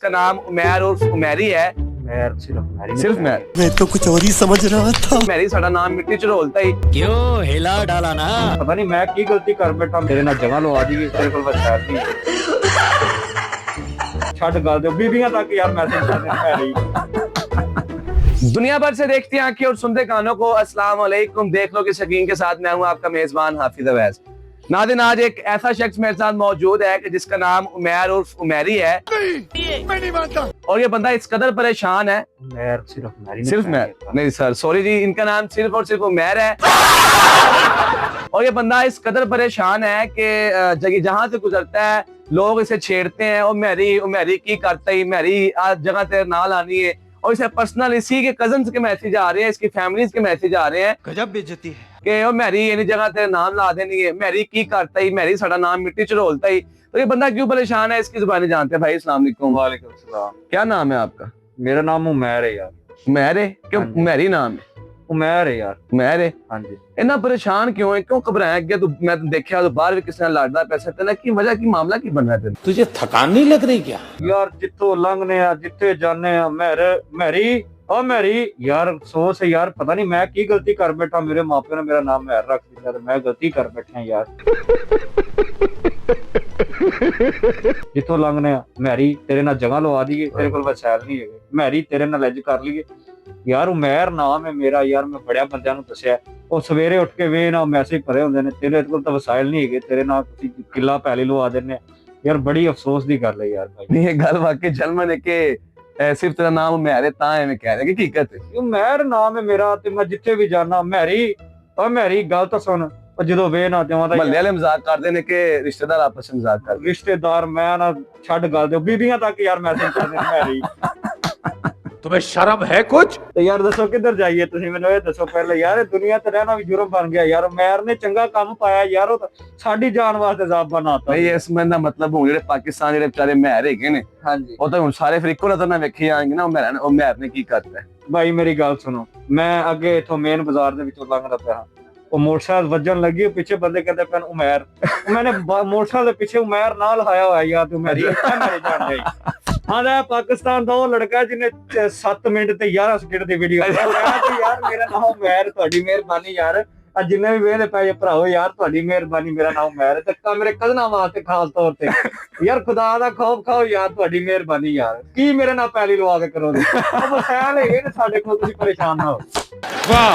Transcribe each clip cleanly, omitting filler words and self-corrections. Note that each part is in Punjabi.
का नाम उमैर उर्फ उमैरी है। सिर्फ मैर। मैं तो कुछ और ही समझ रहा था। मैरी साडा नाम मिट्टी च रोलता ही क्यों हिला डाला ना। पता नहीं मैं की गलती कर बैठा तेरे नाल जगह लवा दी तेरे कोल वसाल नहीं छੱਡ गल दे बीबियां तक यार मैसेज कर दे मैरी दुनिया भर से देखती आंखें और सुनते कानों को अस्सलाम वालेकुम। देख लो कि शकीन के साथ मैं हूं आपका मेजबान हाफिज अवैस। नाज़रीन, आज एक ऐसा शख्स मेरे साथ मौजूद है कि जिसका नाम उमैर उर्फ उमैरी है। मैं नहीं मानता। और ये बंदा इस कदर परेशान है। मैर सिर्फ मैरी सिर्फ मैर नहीं सर, सॉरी जी, इनका नाम सिर्फ और सिर्फ उमैर है। और ये बंदा इस कदर परेशान है कि जहां से गुजरता है लोग इसे छेड़ते हैं, ओ मैरी की करता ही, मैरी आज जगह तेरे नाल आनी है। और इसे पर्सनल इसी के कजन्स के मैसेज आ रहे हैं, इसकी फैमिलीज के मैसेज आ रहे हैं, गजब बेइज्जती है कि ओ मैरी यानी जगह तेरे नाम ला देनी है, मैरी की करता ही, मैरी साडा नाम मिट्टी च रोलता ही। तो ये बंदा क्यों परेशान है, इसकी जुबानी जानते हैं। भाई अस्सलाम वालेकुम। वालेकुम सलाम। क्या नाम है आपका? मेरा नाम उमैर है यार। उमैर है? क्यों हाँ जी। उमैरी नाम है? उमैर है यार। उमैर है। हाँ जी। इतना परेशान क्यों है, क्यों घबराया गया? तू मैं तो देखा तो बाहर भी किसी ने लड़दा पैसे तेना की वजह की मामला की बन रहा है? तुझे थकान नहीं लग रही क्या? यार जित्थों लंघने आ जिथे जाने आ मैरी ओ मैरी यार अफसोस है यार पता नहीं मैं की गलती कर बैठा मेरे मापे ने मेरा नाम मैर रख दिया तो मैं गलती कर बैठा यार जित्थों लंघने आ मैरी तेरे नाल जगह लवा दी तेरे कोल वसाल नहीं है मैरी तेरे नाल लज कर लीए यार उमैर नाम है मेरा यार मैं बड़िया बंदियां नूं दस्सिया ਉਹ ਸਵੇਰੇ ਉੱਠ ਕੇ ਵੇ ਨਾ ਮੈਸੇਜ ਭਰੇ ਹੁੰਦੇ ਨੇ ਤੇਰੇ ਕੋਲ ਤਾਂ ਵਸਾਇਲ ਨਹੀਂ ਹੈਗੇ ਤੇਰੇ ਨਾਲ ਤੁਸੀਂ ਕਿੱਲਾ ਪੈਲੀ ਲਵਾ ਦਿੰਦੇ ਆ ਯਾਰ ਬੜੀ ਅਫਸੋਸ ਦੀ ਗੱਲ ਹੈ ਯਾਰ ਭਾਈ नहीं ये गल वाकई जलमन है कि सिर्फ तेरा नाम उमैर है ता एवें कह रहे कि हकीकत है। ਇਹ ਮੈਰ ਨਾਮ ਹੈ ਮੇਰਾ ਤੇ ਮੈਂ ਜਿੱਥੇ ਵੀ ਜਾਣਾ ਮੈਰੀ ਓ ਮੈਰੀ ਗੱਲ ਤਾਂ ਸੁਣ ਉਹ ਜਦੋਂ ਵੇ ਨਾ ਜਾਵਾਂ ਤਾਂ महल्ले वाले मजाक करते हैं कि रिश्तेदार आपस में मजाक करते ਰਿਸ਼ਤੇਦਾਰ ਮੈਂ ਨਾ ਛੱਡ ਗੱਲ ਦਿਓ ਬੀਬੀਆਂ ਤੱਕ ਯਾਰ ਮੈਸੇਜ ਕਰਦੇ ਨੇ ਮੈਰੀ तुम्हें शर्म है कुछ? ਤੇ ਯਾਰ ਦੱਸੋ ਕਿੱਧਰ ਜਾਈਏ ਤੁਸੀਂ ਮੈਨੂੰ ਇਹ ਦੱਸੋ ਪਹਿਲੇ ਯਾਰ ਇਹ ਦੁਨੀਆ ਤੇ ਰਹਿਣਾ ਵੀ ਜੁਰਮ ਬਣ ਗਿਆ ਯਾਰ ਮੈਰ ਨੇ ਚੰਗਾ ਕੰਮ ਪਾਇਆ ਯਾਰ ਉਹ ਤਾਂ ਸਾਡੀ ਜਾਨ ਵਾਸਤੇ ਜ਼ਾਬ ਬਣਾਤਾ नहीं इस मन का मतलब हूं जेडे पाकिस्तान जेडे बेचारे महर है ने ਹਾਂਜੀ वो तो हुन सारे फिर इक्को नजर ना वेखी जाएंगे ना उमैर ने की करता है। ਭਾਈ ਮੇਰੀ ਗੱਲ ਸੁਣੋ ਮੈਂ ਅੱਗੇ ਇਥੋਂ ਮੇਨ ਬਾਜ਼ਾਰ ਦੇ ਵਿੱਚੋਂ ਲੰਘਦਾ ਪਿਆ ਉਹ ਮੋਟਰਸਾਈਕਲ ਵੱਜਣ ਲੱਗੀ ਉਹ ਪਿੱਛੇ ਬੰਦੇ ਕਹਿੰਦੇ ਪੈਨ ਉਮੈਰ ਮੈਨੇ ਮੋਟਰਸਾਈਕਲ ਦੇ ਪਿੱਛੇ ਉਮੈਰ ਨਾਲ ਲਾਇਆ ਹੋਇਆ ਯਾਰ ਤੂੰ ਮੇਰੀ ਮੇਰੇ ਜਾਣ ਦੇ ਹਾਂ ਦਾ ਪਾਕਿਸਤਾਨ ਦਾ ਉਹ ਲੜਕਾ ਜਿਹਨੇ 7 ਮਿੰਟ ਤੇ 11 ਸਕਿੰਟ ਦੀ ਵੀਡੀਓ ਬਣਾਇਆ ਤੇ ਯਾਰ ਮੇਰਾ ਨਾਮ ਉਮੈਰ ਤੁਹਾਡੀ ਮਿਹਰਬਾਨੀ ਯਾਰ ਆ ਜਿੰਨੇ ਵੀ ਵੇਖਦੇ ਪਏ ਭਰਾਓ ਯਾਰ ਤੁਹਾਡੀ ਮਿਹਰਬਾਨੀ ਮੇਰਾ ਨਾਮ ਉਮੈਰ ਹੈ ਤੇ ਮੇਰੇ ਕਦਨਾਂ ਵਾਸਤੇ ਖਾਸ ਤੌਰ ਤੇ ਯਾਰ ਖੁਦਾ ਦਾ ਖੌਫ ਖਾਓ ਯਾਰ ਤੁਹਾਡੀ ਮਿਹਰਬਾਨੀ ਯਾਰ ਕੀ ਮੇਰੇ ਨਾਲ ਪੈਲੀ ਲਵਾ ਕੇ ਕਰੋਗੇ ਉਹ ਵਸਾਇਲ ਹੈਗੇ ਨੇ ਸਾਡੇ ਕੋਲ ਤੁਸੀਂ ਪਰੇਸ਼ਾਨ ਨਾ ਹੋ वाह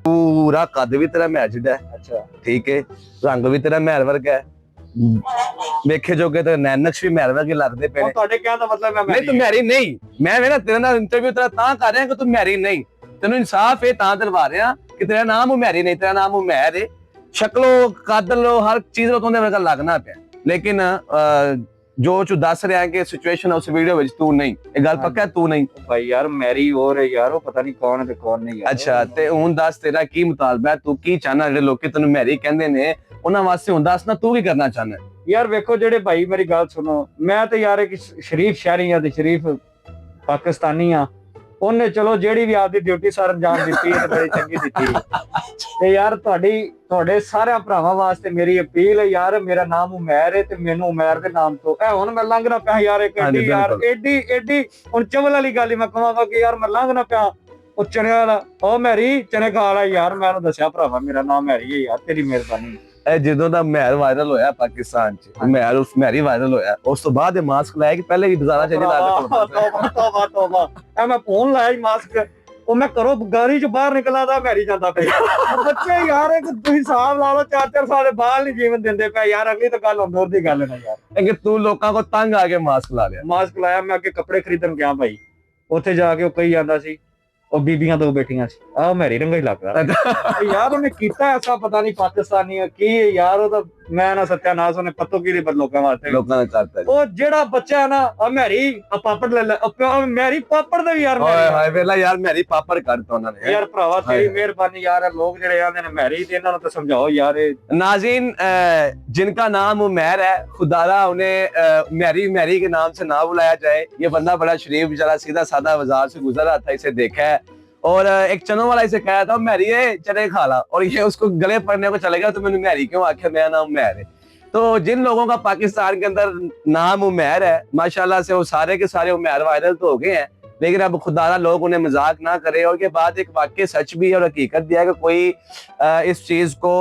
पूरा कद भी तेरा मैच है, ਅੱਛਾ ठीक है, रंग भी तेरा महर वर्गा है, वेखे जोगे तो नैनक्श भी महर वर्गे लगते पे ਉਹ ने। ਤੁਹਾਡੇ ਕਹਿਣ ਦਾ ਮਤਲਬ ਮੈਂ नहीं तू मैरी नहीं, मैं ना तेरे नाल इंटरव्यू तेरा तां कर रहा कि तू मैरी नहीं, तेनू इंसाफ है तां दिलवा रहा कि तेरा नाम उमैरी नहीं, तेरा नाम उमैर है। शक्लो कदलो हर चीज रो तोंदे वर्गा लगना पे, लेकिन जो तू दस रहा है कि सिचुएशन उस वीडियो विच तू नहीं, ये गल पक्का है तू नहीं। ਭਾਈ ਯਾਰ ਮੈਰੀ ਹੋਰ ਹੈ ਯਾਰ ਉਹ ਪਤਾ ਨਹੀਂ ਕੌਣ ਹੈ ਤੇ ਕੌਣ ਨਹੀਂ ਯਾਰ अच्छा ते हुन दस तेरा की मुतालबा है, तू की चाहना जेडे लोग तेनू मैरी कहंदे ने उन्हां वास्ते हुन दस ना तू की करना चाहना है? ਯਾਰ ਵੇਖੋ ਜਿਹੜੇ ਭਾਈ ਮੇਰੀ ਗੱਲ ਸੁਣੋ ਮੈਂ ਤੇ ਯਾਰ ਇੱਕ ਸ਼ਰੀਫ ਸ਼ਹਿਰੀ ਆ ਤੇ ਸ਼ਰੀਫ ਪਾਕਿਸਤਾਨੀ ਆ ਉਹਨੇ ਚਲੋ ਜਿਹੜੀ ਵੀ ਆਪਦੀ ਡਿਊਟੀ ਸਰ ਅੰਜਾਮ ਦਿੱਤੀ ਤੇ ਬੜੀ ਚੰਗੀ ਦਿੱਤੀ ਤੇ ਯਾਰ ਤੁਹਾਡੇ ਸਾਰਿਆਂ ਭਰਾਵਾਂ ਵਾਸਤੇ ਮੇਰੀ ਅਪੀਲ ਹੈ ਯਾਰ ਮੇਰਾ ਨਾਮ ਉਮੈਰ ਹੈ ਤੇ ਮੈਨੂੰ ਉਮੈਰ ਦੇ ਨਾਮ ਤੋਂ ਇਹ ਹੁਣ ਮੈਂ ਲੰਘਣਾ ਪਿਆ ਯਾਰ ਇੱਕ ਹਾਂਜੀ, ਐਡੀ ਯਾਰ ਬਿਲਕੁਲ। ਏਡੀ ਹੁਣ ਚਵਲ ਵਾਲੀ ਗੱਲ ਹੀ ਮੈਂ ਕਹਾਂਗਾ ਕਿ ਯਾਰ ਮੈਂ ਲੰਘਣਾ ਪਿਆ ਉਹ ਚਣਿਆ ਵਾਲਾ ਉਹ ਮੈਰੀ ਚਨੇ ਖਾ ਲਾ ਯਾਰ ਮੈਂ ਉਹਨੂੰ ਦੱਸਿਆ ਭਰਾਵਾ ਮੇਰਾ ਨਾਮ ਮੈਰੀ ਹੈ ਯਾਰ ਤੇਰੀ ਮਿਹਰਬਾਨੀ ਇਹ ਜਦੋਂ ਦਾ ਮਹਿਰ ਵਾਇਰਲ ਹੋਇਆ ਪਾਕਿਸਤਾਨ ਚ, ਮਹਿਰ ਉਸ ਮਹਿਰੀ ਵਾਇਰਲ ਹੋਇਆ, ਉਸ ਤੋਂ ਬਾਅਦ ਇਹ ਮਾਸਕ ਲਾਇਆ ਕਿ ਪਹਿਲੇ ਵੀ ਬਾਜ਼ਾਰਾਂ ਚ ਨਹੀਂ ਲਾ ਕੇ ਤੋਬਾ ਤੋਬਾ ਐ ਮੈਂ ਫੋਨ ਲਾਇਆ ਜੀ ਮਾਸਕ ਉਹ ਮੈਂ ਕਰੋ ਗਾੜੀ ਚ ਬਾਹਰ ਨਿਕਲਾ ਦਾ ਮੈਰੀ ਜਾਂਦਾ ਪਿਆ ਬੱਚੇ ਯਾਰ ਇੱਕ ਤੁਸੀਂ ਹਿਸਾਬ ਲਾ ਲਓ 4-4 ਸਾਲ ਦੇ ਬਾਹਰ ਨਹੀਂ ਜੀਵਨ ਦਿੰਦੇ ਪਏ ਯਾਰ ਅਗਲੀ ਤਾਂ ਗੱਲ ਹੁੰਦੀ ਦੀ ਗੱਲ ਨਾ ਯਾਰ ਕਿ ਤੂੰ ਲੋਕਾਂ ਕੋ ਤੰਗ ਆ ਕੇ ਮਾਸਕ ਲਾ ਲਿਆ। ਮਾਸਕ ਲਾਇਆ ਮੈਂ ਅੱਗੇ ਕੱਪੜੇ ਖਰੀਦਣ ਗਿਆ ਭਾਈ ਉੱਥੇ ਜਾ ਕੇ ਉਹ ਕਹੀ ਜਾਂਦਾ ਸੀ ਉਹ ਬੀਬੀਆਂ ਦੋ ਬੈਠੀਆਂ ਸੀ ਆਹ ਮੈਰੀ ਰੰਗਾ ਹੀ ਲੱਗਦਾ ਯਾਰ ਉਹਨੇ ਕੀਤਾ ਐਸਾ ਪਤਾ ਨਹੀਂ ਪਾਕਿਸਤਾਨੀ ਕੀ ਯਾਰ ਉਹ ਤਾਂ ਮੈਂ ਨਾ ਸਤਿਆਨਾਸ਼ ਉਹਨੇ ਪੱਤੋ ਕੀ ਦੇ ਲੋਕਾਂ ਵਾਸਤੇ ਲੋਕਾਂ ਨੇ ਕਰਤਾ ਜੀ। ਉਹ ਜਿਹੜਾ ਬੱਚਾ ਹੈ ਨਾ ਆ ਮੈਰੀ ਆ ਪਾਪੜ ਲੈ ਲੈ ਮੈਰੀ ਪਾਪੜ ਦੇ ਵੀ ਯਾਰ ਓਏ ਹਾਏ ਵੇਲਾ ਯਾਰ ਮਹਿਰੀ ਪਾਪੜ ਕਰਤਾ ਉਹਨਾਂ ਨੇ। ਯਾਰ ਭਰਾਵਾ ਤੇਰੀ ਮਿਹਰਬਾਨੀ ਯਾਰ ਲੋਕ ਜਿਹੜੇ ਆਂਦੇ ਨੇ ਮੈਰੀ ਤੇ ਇਹਨਾਂ ਨੂੰ ਤਾਂ ਸਮਝਾਓ ਯਾਰ नाज़रीन, जिनका नाम उमैर है खुदारा उन्हें मैरी के नाम से ना बुलाया जाए। ये बंदा बड़ा शरीफ बेचारा सीधा साधा बाजार से गुजर रहा था, इसे देखा है और एक चनों वाला इसे कहा था मैरी चने खा ला, और ये उसको गले पड़ने को चले गया तो मैंने मैरी क्यों आखिर मेरा नाम उमैर है। تو جن لوگوں کا پاکستان کے اندر نام عمیر ہے ماشاءاللہ سے وہ سارے کے سارے عمیر وائرل تو ہو گئے ہیں، لیکن اب خدا را لوگ انہیں مذاق نہ کرے. اور کے بعد ایک واقعی سچ بھی ہے اور حقیقت بھی ہے کہ کوئی اس چیز کو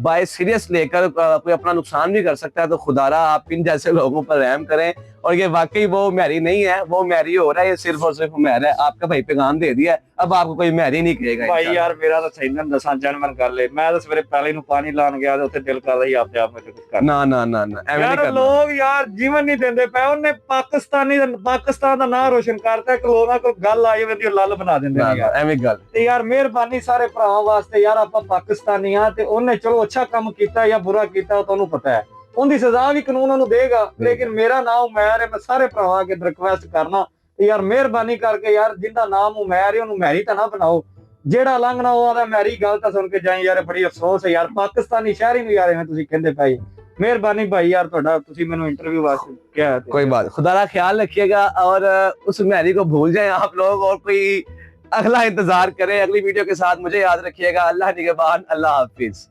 بائی سیریس لے کر کوئی اپنا نقصان بھی کر سکتا ہے. تو خدا را آپ ان جیسے لوگوں پر رحم کریں. اور یہ واقعی وہ میری نہیں ہے، وہ میری ہو رہا ہے، یہ صرف اور صرف عمیر ہے. آپ کا بھائی پیغام دے دیا ہے، اب آپ کو کوئی میری نہیں کہے گا. بھائی یار میرا تو صحیح نہ دساں جنمن کر لے، میں تو سویرے پہلے نو پانی لان گیا تے اوتھے دل کر رہی آپ میں کچھ کر نہ نہ نہ نہ ایویں نہیں یار کرنا. لوگ یار جیون نہیں دیندے پے، انہیں پاکستان دا نام روشن کرتا ہے کہ لوگاں کو گل آئی ہوے تے لل بنا دیندے نے یار. ایویں گل تے یار مہربانی سارے بھراواں واسطے یار آپا پاکستانی ہاں تے انہیں چلو اچھا کام کیتا یا برا کیتا تانوں پتہ ہے، ان دی سزا بھی قانون انہوں دے گا. لیکن میرا نام عمیر ہے، میں سارے بھراواں کے ریکویسٹ کرنا یار مہربانی کر کے یار جندا نام عمیر ہے انہوں میری تا نہ بناؤ. جیڑا لنگنا ہوا دا میری گل تا سن کے جائیں یار. بڑی افسوس ہے یار پاکستانی شہری نو یار ایویں تسی کہندے پئے. مہربانی بھائی یار تہاڈا تسی مینوں انٹرویو واسطے کیا ہے. کوئی بات، خدا را خیال رکھیے گا اور اس میری کو بھول جائیں آپ لوگ اور کوئی اگلا انتظار کریں. اگلی ویڈیو کے ساتھ مجھے یاد رکھیے گا. اللہ نگہبان، اللہ حافظ.